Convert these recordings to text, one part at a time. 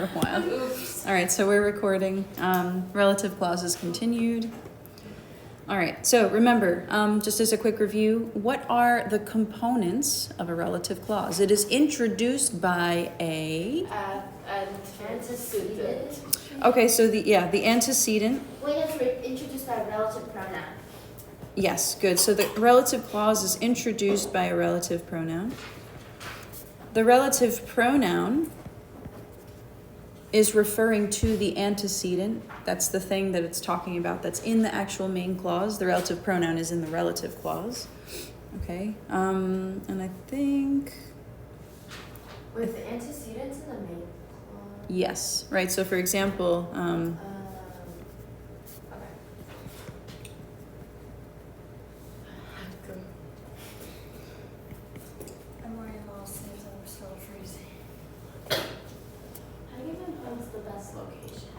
for a while. Oops. All right, so we're recording. Relative clauses continued. All right, so remember, just as a quick review, what are the components of a relative clause? It is introduced by a... Antecedent. Okay, so the antecedent. Wait, it's introduced by a relative pronoun. Yes, good. So the relative clause is introduced by a relative pronoun. The relative pronoun is referring to the antecedent. That's the thing that it's talking about that's in the actual main clause. The relative pronoun is in the relative clause. Okay, and I think... With the antecedents in the main clause? Yes, right. So for example... Okay. I'm wearing little sleeves and I'm still freezing. Huntington's the best location.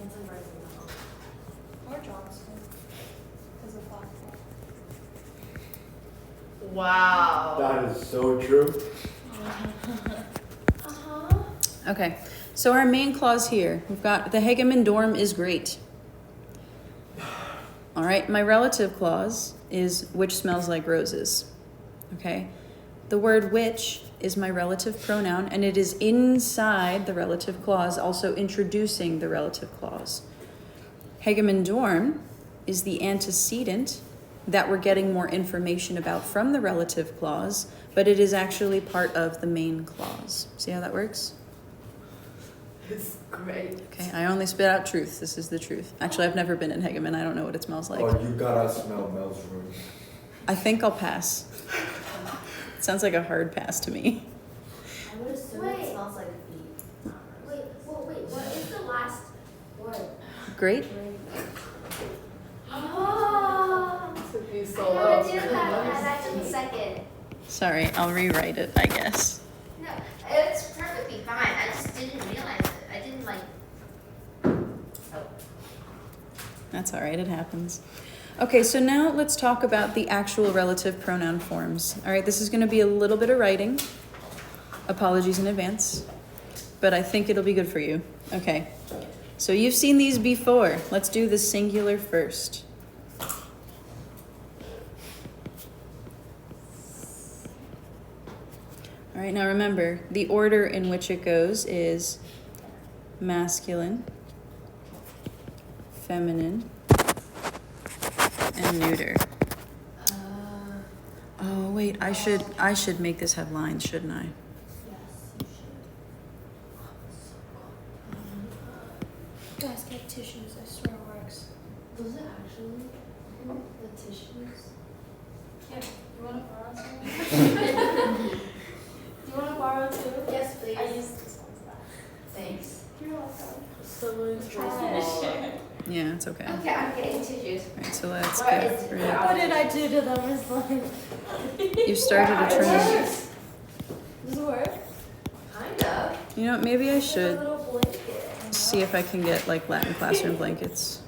It's in Roosevelt. Or Johnston. Because of Blackpool. Wow. That is so true. Uh-huh. Okay, so our main clause here, we've got the Hegeman dorm is great. All right, my relative clause is which smells like roses. Okay, the word which is my relative pronoun, and it is inside the relative clause, also introducing the relative clause. Hegeman dorm is the antecedent that we're getting more information about from the relative clause, but it is actually part of the main clause. See how that works? It's great. Okay, I only spit out truth. This is the truth. Actually, I've never been in Hegeman. I don't know what it smells like. Oh, you gotta smell Mel's room. I think I'll pass. It sounds like a hard pass to me. I would assume it smells like feet. Wait, what is the last word? Great. Oh! Took me so I'm long. gonna do that in a second. Sorry, I'll rewrite it, I guess. No, it's perfectly fine. I just didn't realize it. I didn't like. Oh. That's all right, it happens. Okay, so now let's talk about the actual relative pronoun forms. All right, this is going to be a little bit of writing. Apologies in advance, but I think it'll be good for you. Okay, so you've seen these before. Let's do the singular first. All right, now remember, the order in which it goes is masculine, feminine, and neuter. Oh wait, I should make this have lines, shouldn't I? Yes, you should. Guys, get tissues. I swear it works. Was it actually the tissues? Yeah. You want to borrow some? You want to borrow too? Yes, please. I used this one's last. Thanks. You're welcome. Someone's Yeah, it's okay. Okay, I'm getting tissues. All right, so let's Where get is it? rid of. What did I do to them? It's like... You started a trend. Does it work? Kind of. You know, maybe I It's like a should little blanket. see if I can get like Latin classroom blankets.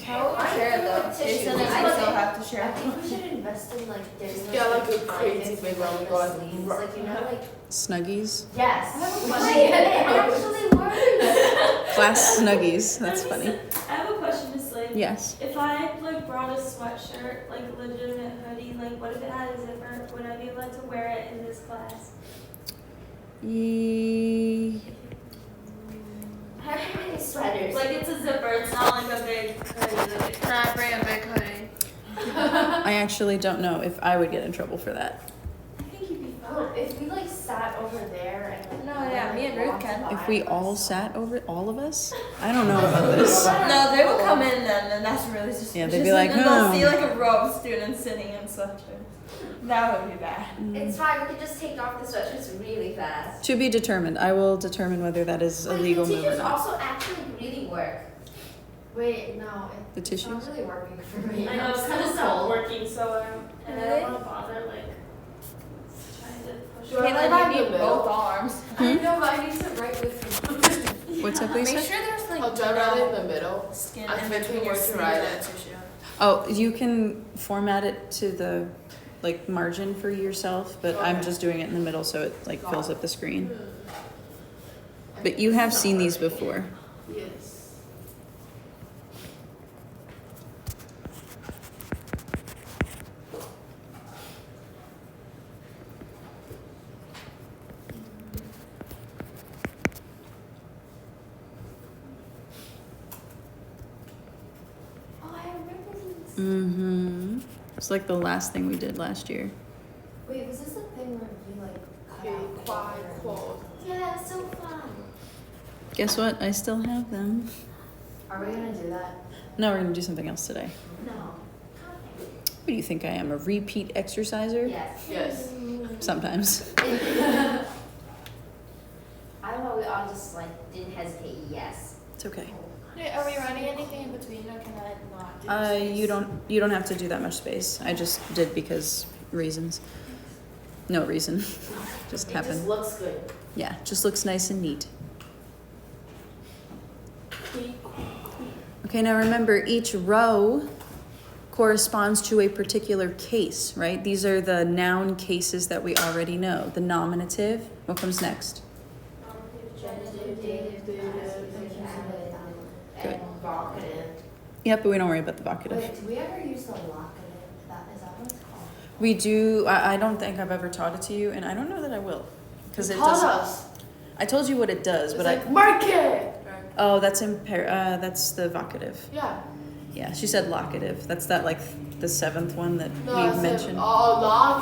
How would we share though? Jason and I still have to share. I think we should invest in like there's Yeah, like a crazy big one. Go ahead. Like you know like Snuggies. yes. I have a Wait, question. it actually works. Class snuggies. That's funny. I have a question, Miss Lane. Yes. If I like brought a sweatshirt, like a legitimate hoodie, like what if it had a zipper? Would I be able to wear it in this class? I have too many sweaters. Like it's a zipper, it's not like a big hoodie. Like, Can I bring a big hoodie? I actually don't know if I would get in trouble for that. I think you'd be fine. Oh, if we like sat over there and like No, yeah, me and Ruth can. If we all sat over, all of us? I don't know about this. No, they will come in then, and that's really suspicious. Yeah, they'd be like, and they'll "Hmm." see like a row of students sitting in sweatshirts. That would be bad. it's fine, we can just take off the sweatshirts really fast. To be determined. I will determine whether that is a Wait, legal the move or tissues not. also actually really work. Wait, no, The it's not tissues? really working for me. I know it's kind of stopped working, so and I Really? don't want to bother like trying to push. Do I it. write Caitlin, in you the need middle? both arms. I know, but I need to write with you. What's up, Make Lisa? sure there's like Do I write it in the middle? skin I'm in thinking between your where to sleeve write and it. the tissue. Oh, you can format it to the like margin for yourself, but I'm Okay. just doing it in the middle so it like fills up the screen. But you have seen these before. Yes. Oh, I remember these. Mm-hmm. It's like the last thing we did last year. Wait, was this the thing where we like cut Okay, out? quad, quad. Yeah, it was so fun. Guess what? I still have them. Are we gonna do that? No, we're gonna do something else today. No. What do you think I am, a repeat exerciser? Yes. Yes. Sometimes. I don't know, we all just like didn't hesitate, yes. It's okay. Are we running anything in between or can I not do You don't have to do that much space. I just did because reasons. No reason. Just It happened. just looks good. Yeah, just looks nice and neat. Okay, now remember each row corresponds to a particular case, right? These are the noun cases that we already know. The nominative, what comes next? Genitive, dative, Good. and vocative. Yep, but we don't worry about the vocative. Wait, do we ever use the locative? Is that what it's called? We do, I don't think I've ever taught it to you, and I don't know that I will. Because it Taught doesn't. us. I told you what it does, It's but like market. oh, that's that's the vocative. Yeah. Yeah, she said locative. That's that like the seventh one that No, I we said, mentioned. oh,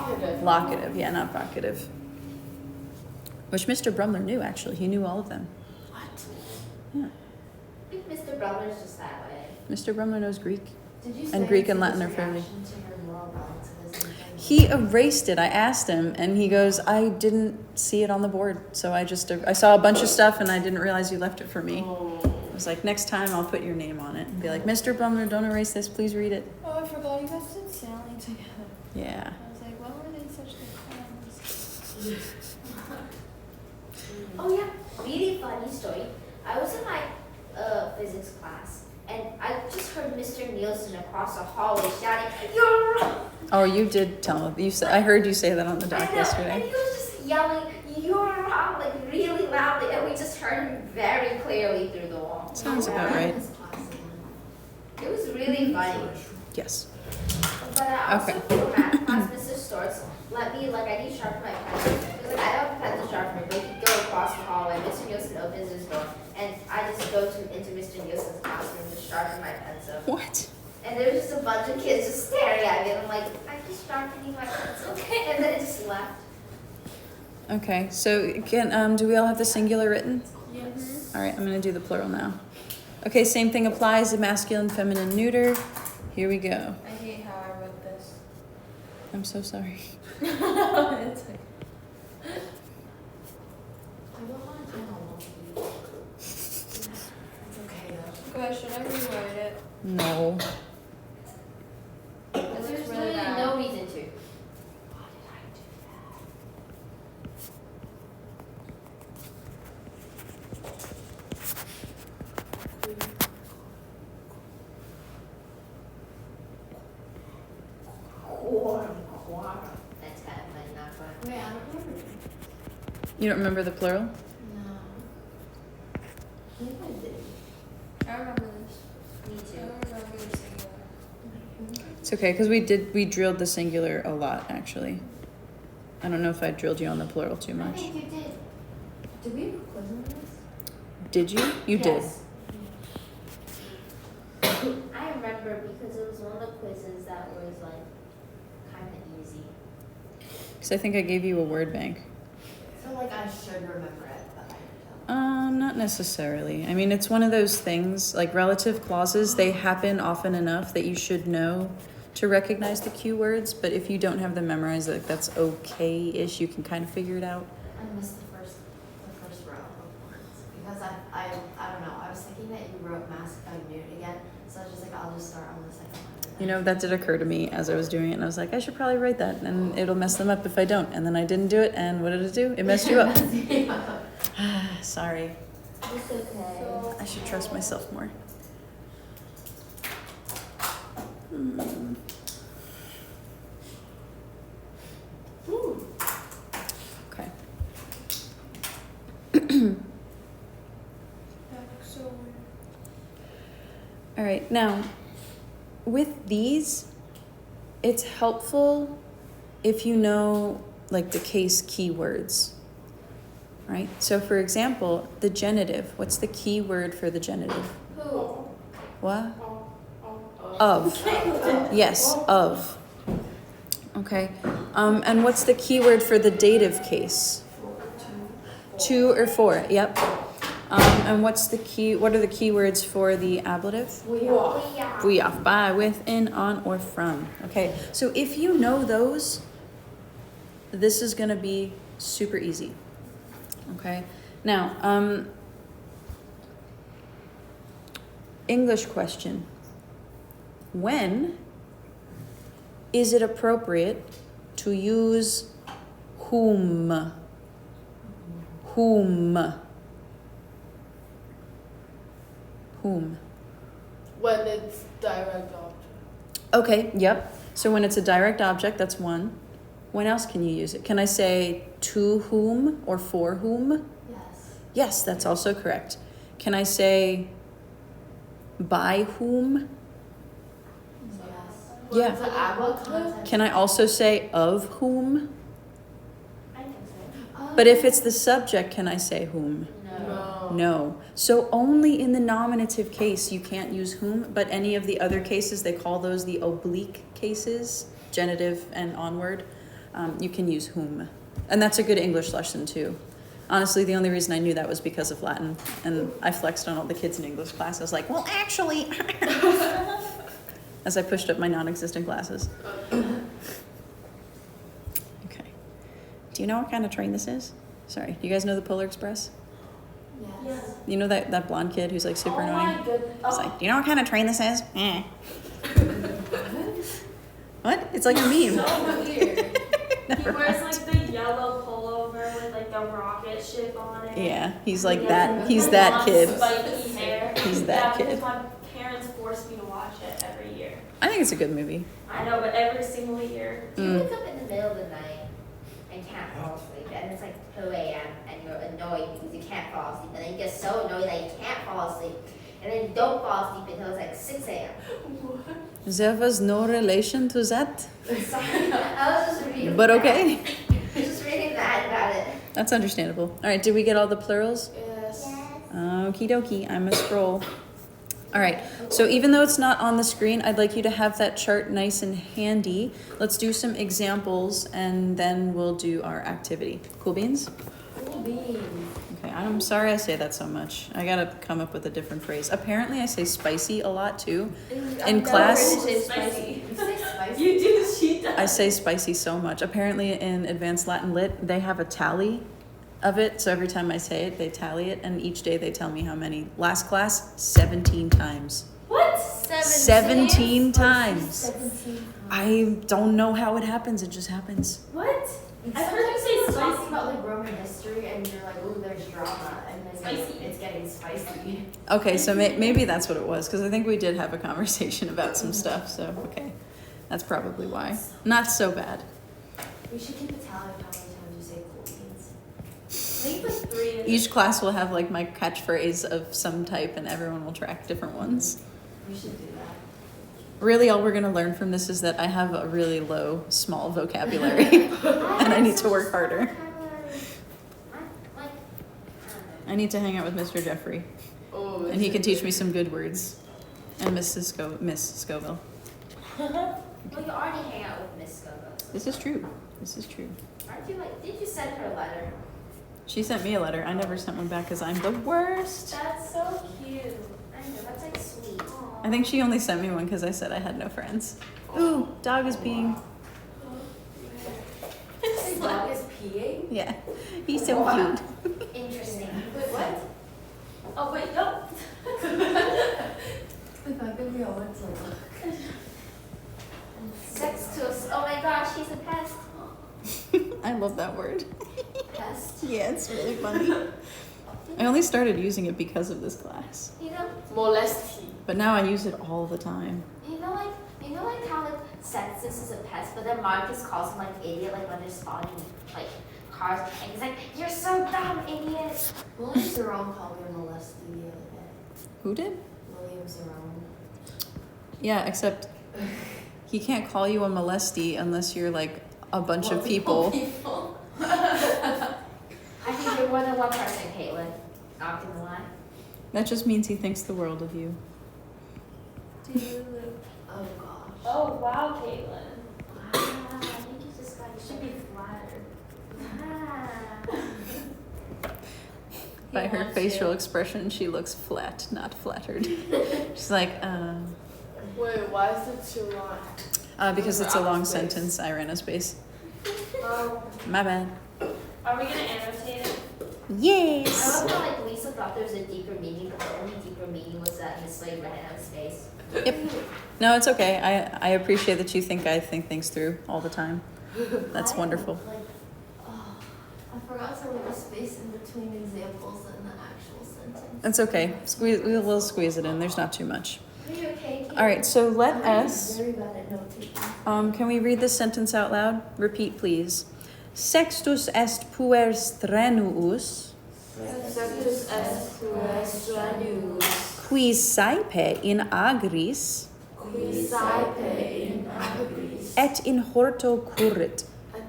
locative. Locative, yeah, not vocative. Which Mr. Brumler knew actually. He knew all of them. What? Yeah. I think Mr. Brumler's just that way. Mr. Brumler knows Greek. Did you And say Greek and it's Latin his are fairly- reaction to your moral relativism thing? He erased it. I asked him, and he goes, "I didn't see it on the board, so I saw a bunch of stuff, and I didn't realize you left it for me." Oh. I was like, "Next time, I'll put your name on it and be like, Mr. Brumler, don't erase this. Please read it." Oh, I forgot you guys did sailing together. Yeah. I was like, when were they such good friends? Oh yeah, really funny story. I was in my physics class and I just heard Mr. Nielsen across the hallway shouting, "You're wrong!" Oh, you did tell you said. I heard you say that on the I doc know, and yesterday. he was just yelling, "You're wrong!" like really loudly, and we just heard him very clearly through the wall. Sounds about right. His class again. It was really funny. Yes. But I also Okay. for math class, Mr. Storts let me I need to sharpen my pencil. He was like, I don't have a pencil sharpener, but you can go across the hallway. Mr. Nielsen opens his door, and I just go into Mr. Nielsen's classroom to sharpen my pencil. What? And there was just a bunch of kids just staring at me, and I'm like, I'm just sharpening my pencil, okay? And then it just left. Okay. So can do we all have the singular written? Yes. All right. I'm gonna do the plural now. Okay. Same thing applies. The masculine, feminine, neuter. Here we go. I hate how I wrote this. I'm so sorry. It's like, I don't want to know. it's okay though. Gosh, should I rewrite it? No. It looks There's really literally bad. no reason to. Why did I do that? That's bad, but not fun. Wait, I don't remember. You don't remember the plural? No. I think I did. I remember this. Me I too. don't remember the singular. It's okay because we drilled the singular a lot actually. I don't know if I drilled you on the plural too I much. think you did. Did we have a quiz on this? Did you? You Yes. I remember because it was one of the quizzes that was like kind of easy. did. Because I think I gave you a word bank. I feel like I should remember it, but I don't. Not necessarily. I mean, it's one of those things, like relative clauses, they happen often enough that you should know to recognize the cue words, but if you don't have them memorized, like that's okay-ish, you can kind of figure it out. I missed the first row of words because I don't know. I was thinking that you wrote mask by Newt again, so I was just like, I'll just start on the second one. and You then- know, that did occur to me as I was doing it, and I was like, I should probably write that, and it'll mess them up if I don't. And then I didn't do it, and what did it do? It messed you up. Sorry. It's okay. So, I should trust myself more. That's so weird. All right, now with these, it's helpful if you know like the case keywords, right? So for example, the genitive, what's the key word for the genitive? Who? What? Of. Yes, of. Okay. And what's the key word for the dative case? 2 or 4, yep. And what are the keywords for the ablative? We off, by, with, in, on, or from. Okay, so if you know those, this is gonna be super easy. Okay, now, English question. When is it appropriate to use whom? Whom? Whom? When it's direct object. Okay, yep. So when it's a direct object, that's one. When else can you use it? Can I say to whom or for whom? Yes. Yes, that's also correct. Can I say by whom? Yes. Yeah. It's an ablative. Can I also say of whom? I can say. But if it's the subject, can I say whom? No. No. So only in the nominative case you can't use whom, but any of the other cases, they call those the oblique cases, genitive and onward, you can use whom. And that's a good English lesson too. Honestly, the only reason I knew that was because of Latin, and I flexed on all the kids in English class. I was like, well, actually, as I pushed up my non-existent glasses. Okay. Do you know what kind of train this is? Sorry, do you guys know the Polar Express? Yes. You know that blonde kid who's like super Oh annoying? my goodness. It's like, do you know what kind of train this is? Eh. What? It's like a meme. So weird. He Never wears mind. like the yellow pullover with like the rocket ship on it. Yeah, he's like He that. has He's the that long kid. Spiky hair. He's that yeah, kid. because my parents forced me to watch it every year. I think it's a good movie. I know, but every single year. Do you Mm. wake up in the middle of the night and can't fall asleep, and it's like 2 a.m. and you're annoyed because you can't fall asleep, and then you get so annoyed that you can't fall asleep, and then you don't fall asleep until it's like 6 a.m. There was no relation to that, Sorry, I was just reading. but that. okay. Just reading that about it. That's understandable. All right, did we get all the plurals? Yes. Okie dokie, I'm a scroll. All right, so even though it's not on the screen, I'd like you to have that chart nice and handy. Let's do some examples and then we'll do our activity. Cool beans? Cool beans. Okay, I'm sorry I say that so much. I gotta come up with a different phrase. Apparently I say spicy a lot too. In class, Say spicy. You say spicy? You do, she does. I say spicy so much. Apparently in Advanced Latin Lit, they have a tally of it. So every time I say it, they tally it. And each day they tell me how many. Last class, 17 times. What? 17 times. 17. I don't know how it happens. It just happens. What? I heard Sometimes you say people talk spicy. about like Roman history and you're like, ooh, there's drama, and then Spicy. it's getting spicy. Okay, so maybe that's what it was. Because I think we did have a conversation about some stuff. So, okay. That's probably why. Not so bad. We should keep a tally of how many times you say cool beans. I think it's 3. Each class will have like my catchphrase of some type and everyone will track different ones. We should do that. Really, all we're going to learn from this is that I have a really low, small vocabulary and I need to work harder. I need to hang out with Mr. Jeffrey Oh, and he can teach me some good words. And Miss Scoville. Well, you already hang out with Miss Scoville. This is true. This is true. Aren't you like? Did you send her a letter? She sent me a letter. I never sent one back because I'm the worst. That's so cute. I know that's like sweet. I think she only sent me one because I said I had no friends. Ooh, dog is peeing. This dog is peeing? Yeah, he's so Wow. cute. Interesting. Wait, what? Oh, wait, no. The fact that we all went to look. Sex to us. Oh my gosh, she's a pest. I love that word. Pest. Yeah, it's really funny. I only started using it because of this class, You know, molesty. but now I use it all the time. you know, how like Sextus is a pest, but then Marcus calls him like idiot, like when they're spawning like cars, and he's like, "You're so dumb, idiot." William Zerome called me a molesty the other day. Who did? William Zerome. Yeah, except he can't call you a molesty unless you're like a bunch of Multiple people. I think you're more than one person, Caitlin. Not gonna lie. That just means he thinks the world of you. Oh gosh. Oh wow, Caitlin. Wow, I think you just got You should be flattered. By He her wants facial you. expression, she looks flat, not flattered. She's like, Wait, why is it too long? because Over it's a long outer space. sentence, I ran a space. Oh, My bad. Are we gonna annotate it? I Yes! love how like Lisa thought there was a deeper meaning, but the only deeper meaning was that Miss Slade ran out of space. Yep. No, it's okay. I appreciate that you think I think things through all the time. That's I, wonderful. Like, oh, I forgot to leave a space in between examples and the actual sentence. It's okay. We'll squeeze it in. There's not too much. Are you okay, Caitlin? All right, so let I'm us. very bad at note taking. Can we read this sentence out loud? Repeat, please. Sextus est puer strenuus, Sextus est puer strenuus, qui saepe in agris, qui saepe in agris, et in horto currit.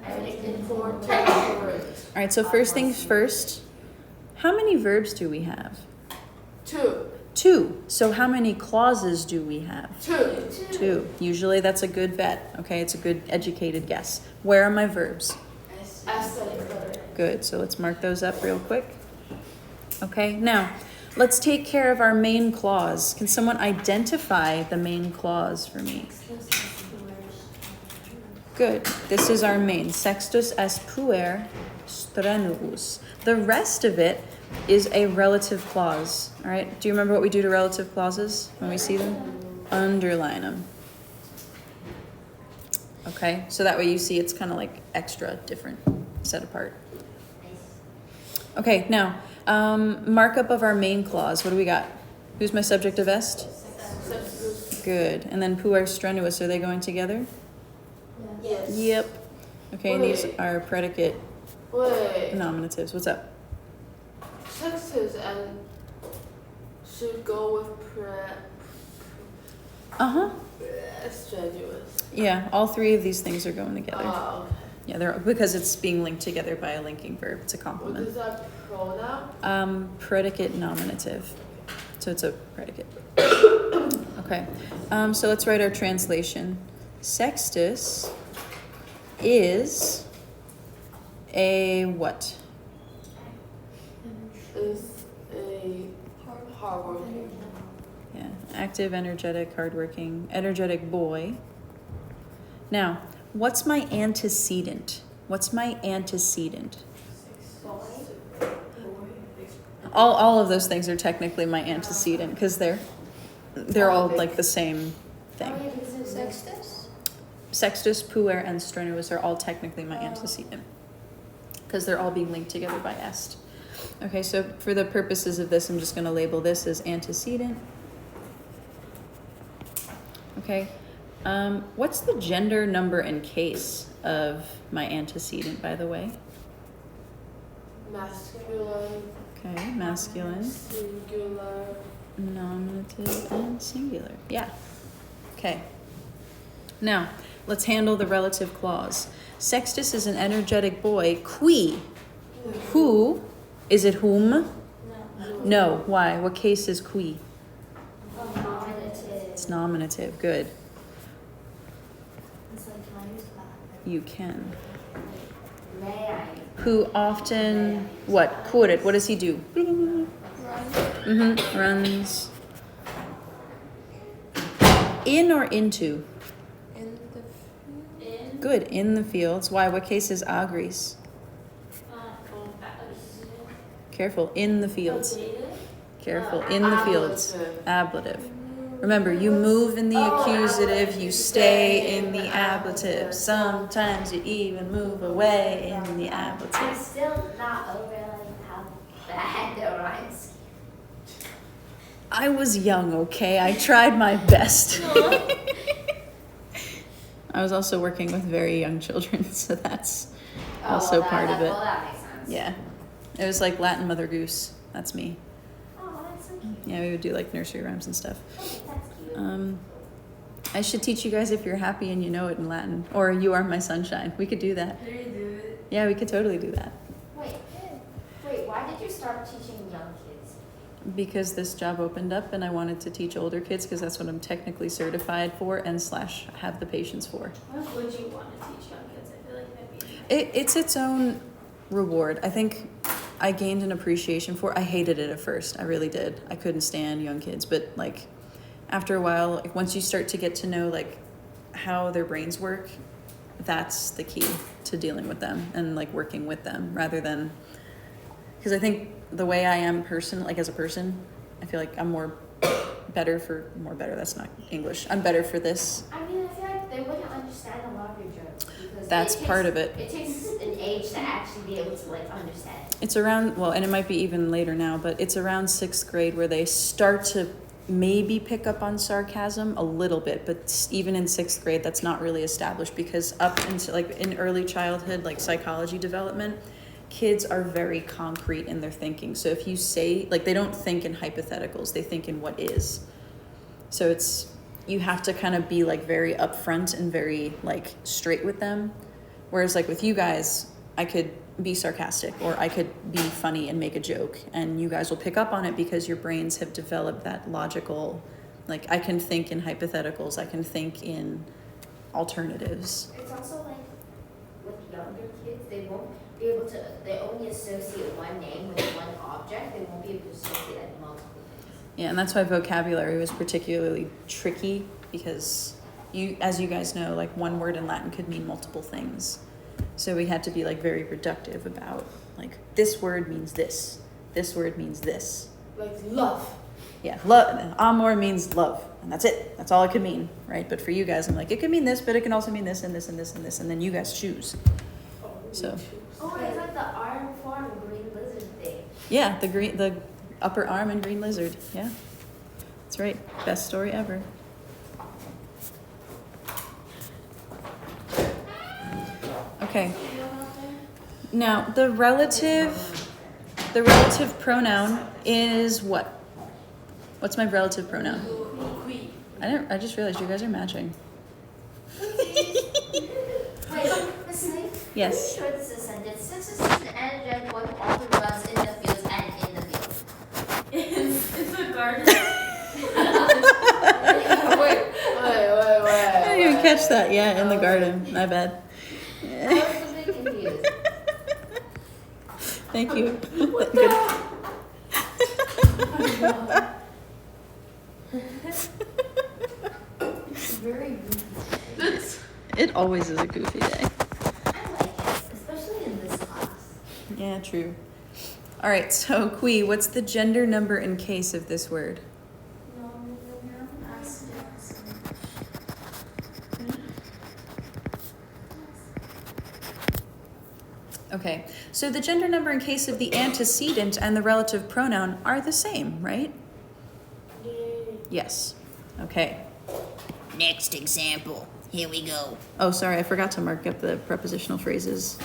et in horto currit. All right, so first things first. How many verbs do we have? 2. 2. So how many clauses do we have? 2. 2. Usually that's a good bet. Okay, it's a good educated guess. Where are my verbs? Aesthetic. Good. So let's mark those up real quick. Okay, now let's take care of our main clause. Can someone identify the main clause for me? Good. This is our main. Sextus est puer strenuus. The rest of it is a relative clause. All right. Do you remember what we do to relative clauses when we see them? Underline them. Okay. So that way you see it's kind of like extra different, set apart. Okay. Now, markup of our main clause. What do we got? Who's my subject of est? Sextus. Good. And then puer strenuus. Are they going together? Yes. Yep. Okay. And these Wait. are predicate Wait. nominatives. What's up? Sextus and should go with Uh-huh. strenuous. Yeah, all three of these things are going together. Oh, okay. Yeah, they're because it's being linked together by a linking verb. It's a What complement. is that pronoun? Predicate nominative. So it's a predicate. Okay. So let's write our translation. Sextus is a what? Is a hardworking. Yeah, active, energetic, energetic boy. Now, what's my antecedent? What's my antecedent? All of those things are technically my antecedent because they're all like the same thing. Sextus? Sextus, puer, and strenuus are all technically my antecedent because they're all being linked together by est. Okay, so for the purposes of this, I'm just going to label this as antecedent. Okay, what's the gender, number, and case of my antecedent, by the way? Masculine. Okay, masculine, Singular. nominative, and singular. Yeah. Okay. Now, let's handle the relative clause. Sextus is an energetic boy. Qui. Who? Is it whom? No. No. Why? What case is qui? Nominative. It's nominative. Good. It's like, can I use that? You can. May I? Who often, what? Currit. What does he do? Mm-hmm. Runs. In or into? In the In. Good. In the fields. Why? What case is agris? Careful. In the fields. Careful. In the fields. Ablative. Remember, you move in the accusative, you stay in the ablative. Sometimes you even move away in the I'm ablative. still not over like how bad the rhymes. I was young, okay? I tried my best. I was also working with very young children, so that's also part of it. Well, that makes sense. Yeah. It was like Latin Mother Goose. That's me. Oh, that's so cute. Yeah, we would do like nursery rhymes and stuff. Okay, that's cute. I should teach you guys if you're happy and you know it in Latin. Or you are my sunshine. We could do that. Can you do it? Yeah, we could totally do that. Wait, why did you start teaching young kids? Because this job opened up and I wanted to teach older kids because that's what I'm technically certified for and / have the patience for. What would you want to teach young kids? I feel like that'd be. It's its own reward. I think I gained an appreciation for it. I hated it at first. I really did. I couldn't stand young kids, but like after a while, like once you start to get to know like how their brains work, that's the key to dealing with them and like working with them rather than because I think the way I am as a person, I feel like I'm better, that's not English. I'm better for this. I mean, I feel like they wouldn't understand a lot of your jokes because That's part of it. It takes an age to actually be able to like understand. It's around, well, and it might be even later now, but it's around 6th grade where they start to maybe pick up on sarcasm a little bit, but even in 6th grade, that's not really established because up into like in early childhood, like psychology development, kids are very concrete in their thinking. So if you say, like they don't think in hypotheticals, they think in what is. So you have to kind of be like very upfront and very like straight with them. Whereas like with you guys, I could be sarcastic or I could be funny and make a joke and you guys will pick up on it because your brains have developed that logical, like I can think in hypotheticals, I can think in alternatives. It's also like with younger kids, they won't be able to. They only associate one name with one object. They won't be able to associate like multiple things. Yeah, and that's why vocabulary was particularly tricky because as you guys know, like one word in Latin could mean multiple things. So we had to be like very reductive about like this word means this word means this. Like love. Yeah, love. Amor means love, and that's it. That's all it could mean, right? But for you guys, I'm like it could mean this, but it can also mean this and this and this and this, and then you guys choose. Oh, So. Oh, it's like the iron farm green lizard thing. Yeah, the upper arm and green lizard. Yeah, that's right. Best story ever. Okay. Now the relative pronoun is what? What's my relative pronoun? Qui. I just realized you guys are matching. Wait, Miss Lee? Yes. Pretty sure this is a sentence. Since this is an adjective, one often runs in the fields and in the fields. It's a garden. Wait. I didn't even catch that. Yeah, in the garden. My bad. I was a bit confused. Thank you. What Good. Very goofy. That's It always is a goofy day. I like it, especially in this class. Yeah, true. All right, so Qui, what's the gender number in case of this word? No, ask yes. Okay, so the gender number in case of the antecedent and the relative pronoun are the same, right? yay. Yes. Okay. Next example. Here we go. Oh, sorry, I forgot to mark up the prepositional phrases.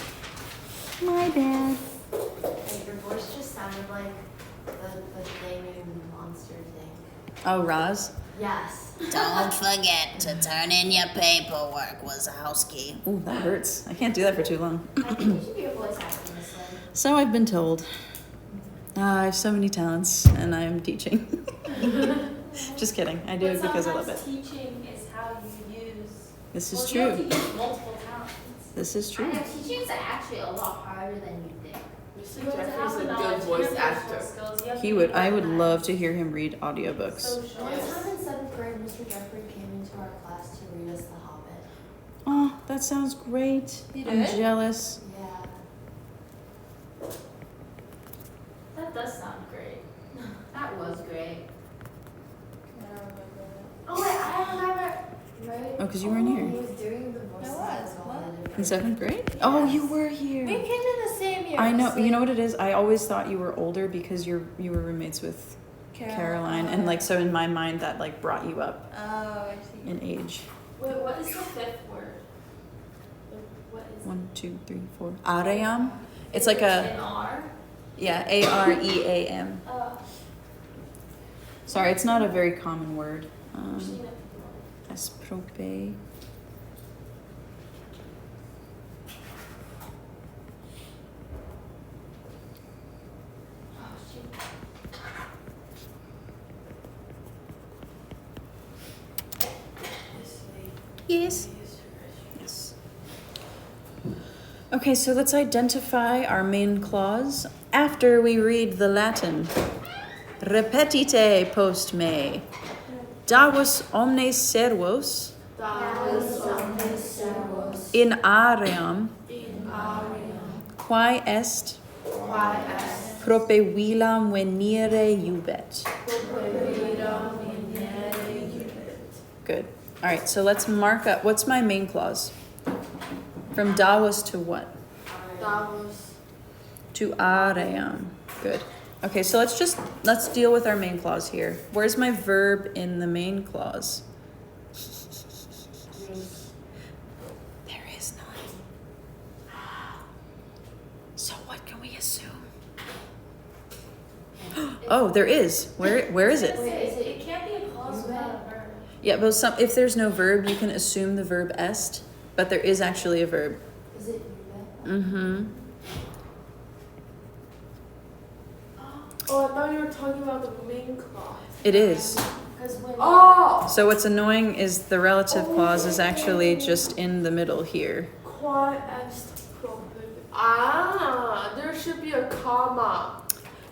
My bad. Like, your voice just sounded like the thing in Monsters Inc. Oh, Roz? Yes. Don't forget to turn in your paperwork, Wazowski. Ooh, that hurts. I can't do that for too long. I think you should be a voice actor, Miss Lynn. So I've been told. I have so many talents, and I am teaching. Just kidding. I do it because I love it. Sometimes teaching is how you use. This is You have true. to use multiple talents. This is I true. know teaching is actually a lot harder than you think. Mr. You have to Jeffrey's have a the good knowledge, voice interpersonal actor. skills. You have He to would. be I would organized, love to hear him read audiobooks. social. One time in 7th grade, Mr. Jeffrey came into our class to read us The Hobbit. Oh, that sounds great. He I'm did? jealous. Yeah. That does sound great. That was great. I don't remember that. Oh wait, I remember. Right? Oh, 'cause you weren't here. He was doing the voice lines all the different. In 7th grade? Oh, you were here. We came in the same year. I know. You know what it is? I always thought you were older because you were roommates with Caroline, and like so in my mind that like brought you up Oh, I see. in age. Wait, what is the fifth word? Like, what is 1, 2, 3, 4. Aream. It's like a An R. yeah, Aream. Sorry, it's not a very common word. Esprope. Yes. Yes. Okay, so let's identify our main clause after we read the Latin. Repetite post me. Davos omnes servos in aream quae est prope villam venire jubet. Good. All right, so let's mark up. What's my main clause? From Davos to what? To aream. Good. Okay, so let's deal with our main clause here. Where's my verb in the main clause? There is none. So what can we assume? Oh, there is. Where is it? It can't be a clause without a verb. Yeah, but if there's no verb, you can assume the verb est, but there is actually a verb. Is it you? Mm-hmm. Oh, I thought you were talking about the main clause. It is. Because when Oh! So what's annoying is the relative clause is actually just in the middle here. Quae est prope. Ah, there should be a comma.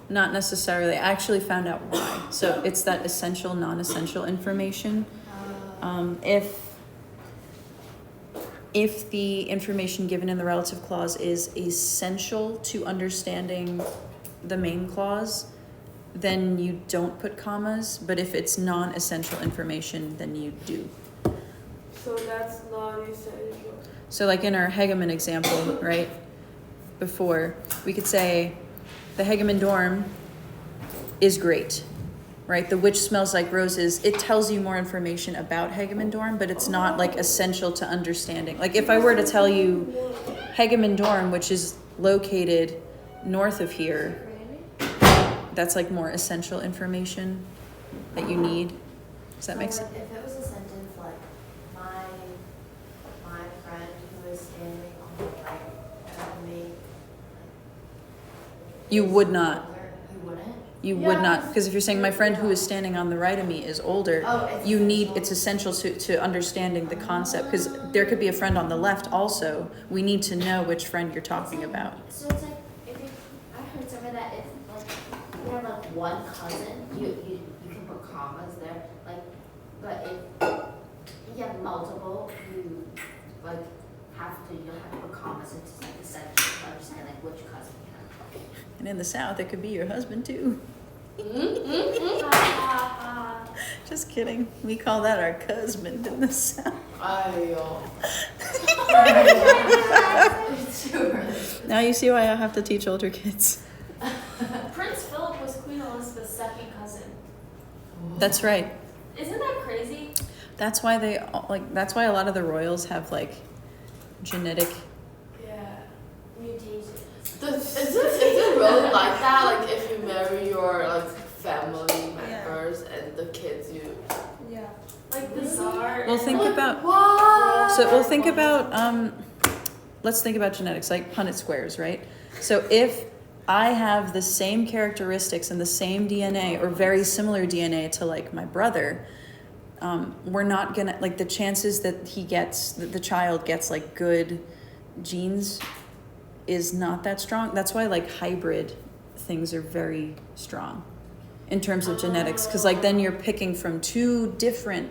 Not necessarily. I actually found out why. So it's that essential, non-essential information. If the information given in the relative clause is essential to understanding the main clause, then you don't put commas. But if it's non-essential information, then you do. So that's not essential. So like in our Hegeman example, right? Before, we could say the Hegeman dorm is great, right? The witch smells like roses. It tells you more information about Hegeman dorm, but it's not like essential to understanding. Like if I were to tell you Hegeman dorm, which is located north of here, that's like more essential information that you need. Does that make So, sense? like, if it was a sentence like, my friend who is standing on the right of me. You would not. You wouldn't? You would not, Yes. because if you're saying my friend who is standing on the right of me is older, Oh, it's essential to understanding the concept, because there could be a friend on the left also. We need to know which friend you're talking about. So it's like, I heard somewhere that if like you have like one cousin, you can put commas there. Like, but if you have multiple, you like you'll have to put commas into like the sentence to understand like which cousin you have. And in the South, it could be your husband too. Just kidding. We call that our husband in the South. It's too early. Now you see why I have to teach older kids. Prince Philip was Queen Elizabeth's second cousin. That's right. Isn't that crazy? That's why that's why a lot of the royals have like genetic. Yeah. Mutations. Is it really like that? Like if you marry your like family members and the kids you. Yeah. Like the Tsar. Well, think about. What? So we'll think about let's think about genetics, like Punnett squares, right? So if I have the same characteristics and the same DNA or very similar DNA to like my brother, we're not gonna like the chances that the child gets like good genes is not that strong. That's why like hybrid things are very strong in terms of genetics, because like then you're picking from two different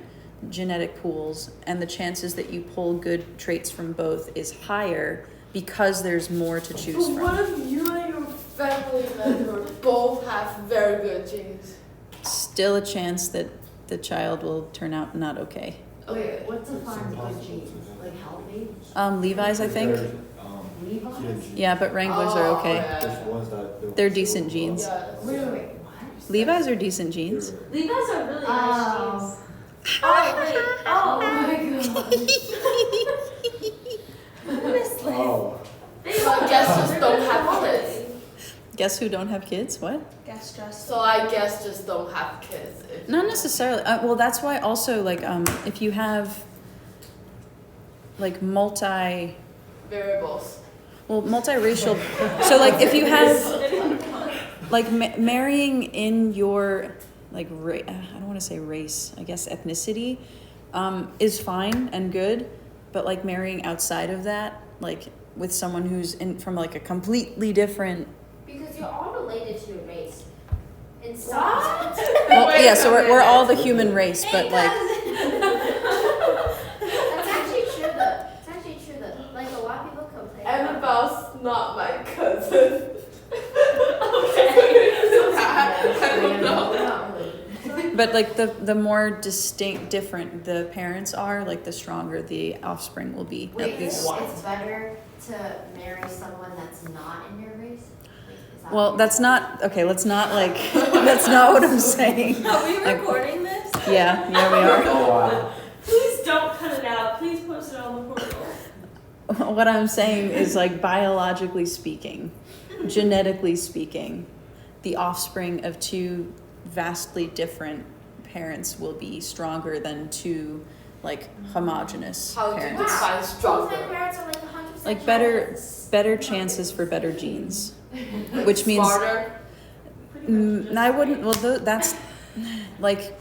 genetic pools, and the chances that you pull good traits from both is higher because there's more to choose But what from. if you and your family member both have very good genes? Still a chance that the child will turn out not okay. Wait, what's a farm good genes? Like healthy? Levi's, I think. Levi's? Yeah, but Wranglers are okay. Yeah. They're decent genes. Yeah. Wait, what? Levi's are decent jeans. Levi's are really Oh. nice jeans. Oh, wait. Oh. Oh my god. Oh. So I guess just don't have kids. Guess who don't have kids? What? Guess stress. So I guess just don't have kids. Not necessarily. Well, that's why also like if you have like multiracial. So like if you have like marrying in your like I don't want to say race. I guess ethnicity is fine and good, but like marrying outside of that, like with someone who's from like a completely different. Because you're all related to your race. In some What? sense. Well, yeah, so we're all the human race, but like That's actually true though. It's actually true though. Like a lot of people complain. Annabelle's not my cousin. I don't know. but like the more different the parents are, like the stronger the offspring will be. Wait, At it's least. better to marry someone that's not in your race? Like, is that Well, what that's not okay. Let's not like that's not what I'm saying. Are we Like- recording this? Yeah, we are. Oh wow. Please don't cut it out. Please post it on the portal. What I'm saying is like biologically speaking, genetically speaking, the offspring of two vastly different parents will be stronger than two like homogenous How do you parents. define Both my stronger? parents are like 100% Like better Chinese. chances for better genes, which means Smarter? I wouldn't. Well, that's like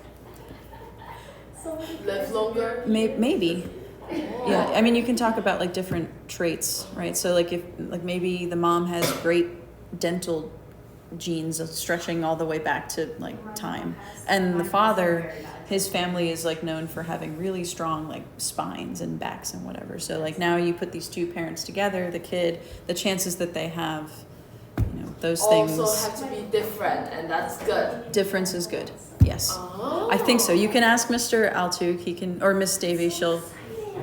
Live longer? maybe. Yeah, I mean, you can talk about like different traits, right? So like if like maybe the mom has great dental genes stretching all the way back to like time, and the father, his family is like known for having really strong like spines and backs and whatever. So like now you put these two parents together, the chances that they have, those things. Also have to be different, and that's good. Difference is good. Yes, Oh. I think so. You can ask Mr. Altuk. He can, or Miss Davy. She'll.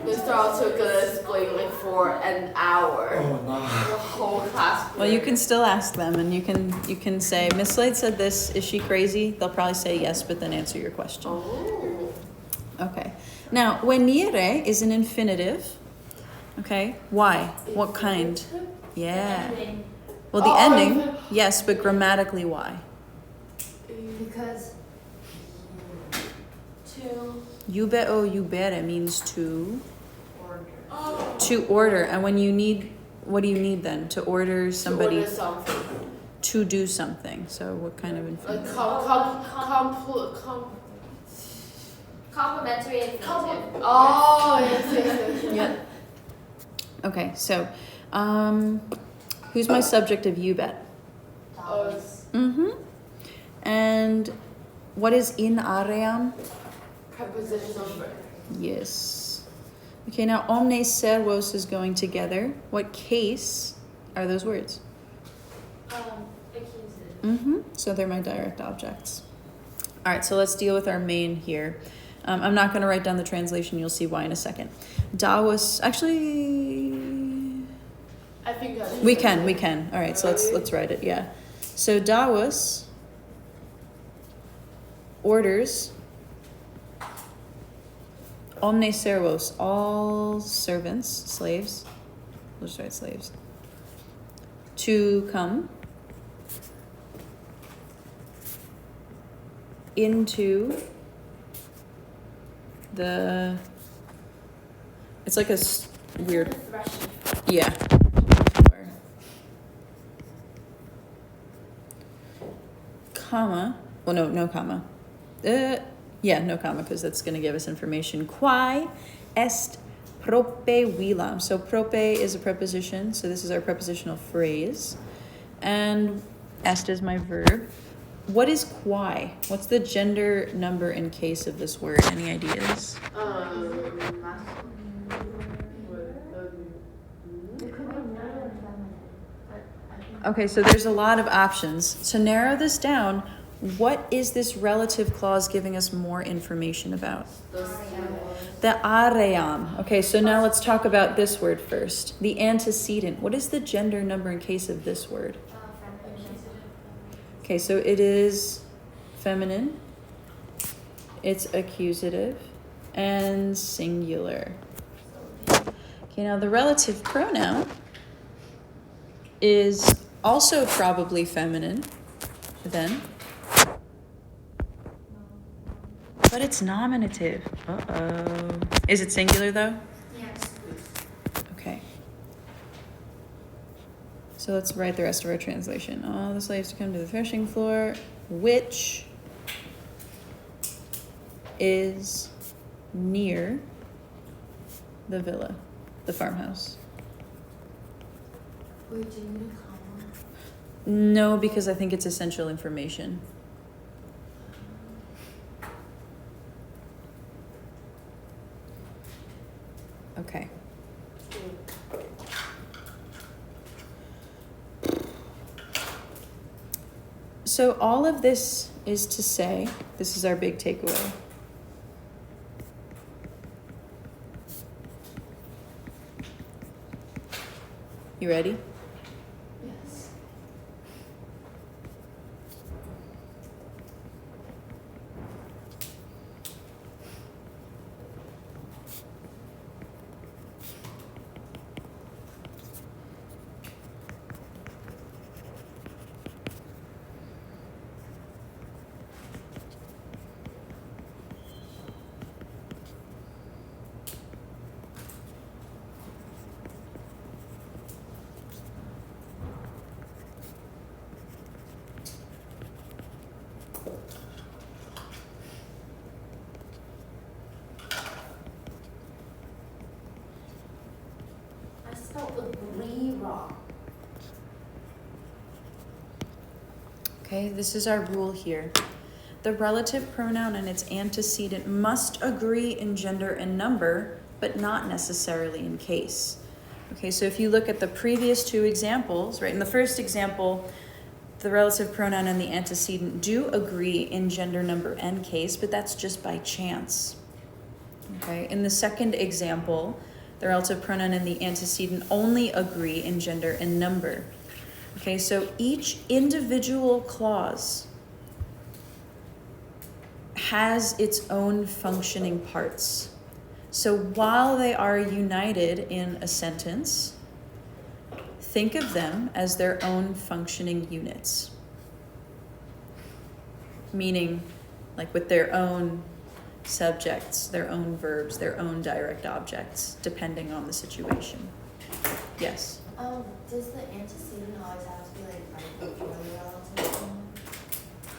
Mr. Also gonna explain like for an hour. Oh The no. whole class. Well, you can still ask them, and you can say, Miss Slade said this. Is she crazy? They'll probably say yes, but then answer your question. Oh. Okay. Now, venire is an infinitive. Okay. Why? What kind? Yeah. Well, the Oh, ending, yes, but grammatically, why? Because Two. Jube o jubere means to order. order, and when you need, what do you need then? To order somebody To order something. to do something. So, what kind of Like infinitive? Complimentary infinitive. Oh, yes. Yep. Okay, so, who's my subject of you bet? Dollars. Mm-hmm. And what is in aream? Prepositional verb. Yes. Okay, now omne servos is going together. What case are those words? Accusative. Mm-hmm. So they're my direct objects. All right, so let's deal with our main here. I'm not going to write down the translation. You'll see why in a second. Da was actually I think that's we can. All right, so let's write it. Yeah. So da was orders omne servos, all servants, slaves. We'll just write slaves. To come into the. It's like a weird. Threshing. Yeah. Comma. Well, no comma. Yeah, no comma, because that's going to give us information. Quae est prope vilam. So prope is a preposition. So this is our prepositional phrase. And est is my verb. What is quae? What's the gender number in case of this word? Any ideas? Okay, so there's a lot of options. To narrow this down, what is this relative clause giving us more information about? The aream. Okay, so now let's talk about this word first. The antecedent. What is the gender number in case of this word? Okay, so it is feminine, it's accusative, and singular. Okay, now the relative pronoun is also probably feminine, then. But it's nominative. Uh-oh. Is it singular though? Yes. Okay. So let's write the rest of our translation. All the slaves to come to the threshing floor, which is near the villa, the farmhouse. Wait, do you need a comma? No, because I think it's essential information. Okay. So all of this is to say, this is our big takeaway. You ready? Yes. I spelled agree wrong. Okay, this is our rule here. The relative pronoun and its antecedent must agree in gender and number, but not necessarily in case. Okay, so if you look at the previous two examples, right, in the first example, the relative pronoun and the antecedent do agree in gender, number, and case, but that's just by chance. Okay, in the second example, the relative pronoun and the antecedent only agree in gender and number. Okay, so each individual clause has its own functioning parts. So while they are united in a sentence, think of them as their own functioning units. Meaning, like with their own subjects, their own verbs, their own direct objects, depending on the situation. Yes? Does the antecedent always have to be like right before the relative pronoun?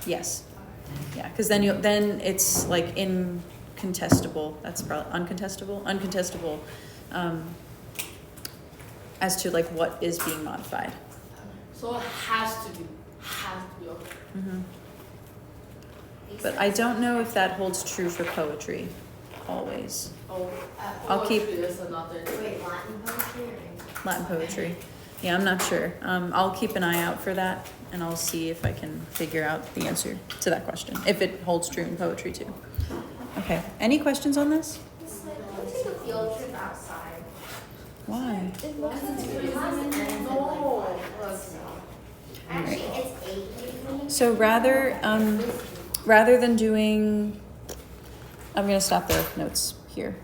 Yes. Yeah, because then it's like incontestable. That's probably uncontestable, as to like what is being modified. So it has to be okay. Mm-hmm. But I don't know if that holds true for poetry, always. Oh, I'll keep- poetry is another. Wait, Latin poetry or? Latin poetry. Yeah, I'm not sure. I'll keep an eye out for that, and I'll see if I can figure out the answer to that question, if it holds true in poetry too. Okay, any questions on this? It's like, let's take a field trip outside. Why? No. Actually, it's 8. So rather than doing, I'm gonna stop the notes here.